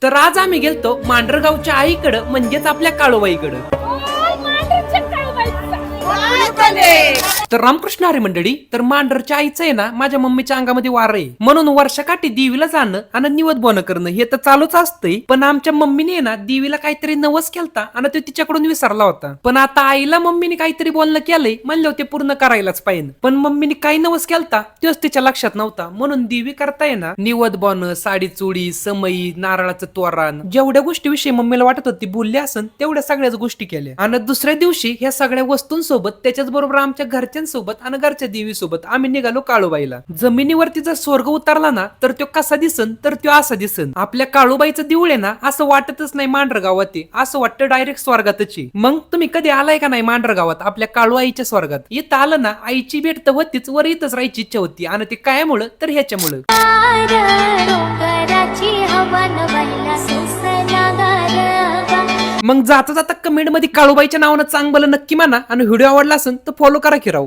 तर आज आम्ही गेलतो मांढरगावच्या आईकडं म्हणजेच आपल्या काळूबाईकडं. तर रामकृष्ण हरी मंडळी, तर मांढरच्या आईचं आहे ना माझ्या मम्मीच्या अंगामध्ये वार आहे, म्हणून वर्षाकाठी देवीला जाणं आणि निवद बोन करणं हे तर चालूच असतंय. पण आमच्या मम्मीने ना देवीला काहीतरी नवस केलता आणि तो तिच्याकडून विसरला होता. पण आता आईला मम्मीने काहीतरी बोलणं केलंय म्हणलं ते पूर्ण करायलाच पाहिजे. पण मम्मीने काही नवस केलता तोच तिच्या लक्षात नव्हता, म्हणून देवी करताय ना निवद बोन, साडी चुडी, समई, नारळाचं तोरण, जेवढ्या गोष्टीविषयी मम्मीला वाटत होती बोलली असन तेवढ्या सगळ्याच गोष्टी केल्या. आणि दुसऱ्या दिवशी ह्या सगळ्या वस्तूंसोबत त्याच्याच बरोबर आमच्या घरच्यांसोबत आणि घरच्या देवीसोबत आम्ही निघालो काळूबाईला. जमिनीवरती जर स्वर्ग उतरला ना तर तो कसा दिसन, तर तो असा दिसन. आपल्या काळूबाईचं देऊळ आहे ना असं वाटतच नाही मांढरगावात आहे, असं वाटतं डायरेक्ट स्वर्गातच. मग तुम्ही कधी आलाय का नाही मांढरगावात आपल्या काळू आईच्या स्वर्गात? इथं आलं ना आईची भेट तर होतीच, वर इथंच राहायची इच्छा होती. आणि ते कायमुळं तर ह्याच्यामुळं. मग जाता जाता कमेंट मध्ये काळूबाईच्या नावानं चांगलं नक्की म्हणा आणि व्हिडिओ आवडला असेल तर फॉलो करा की राव.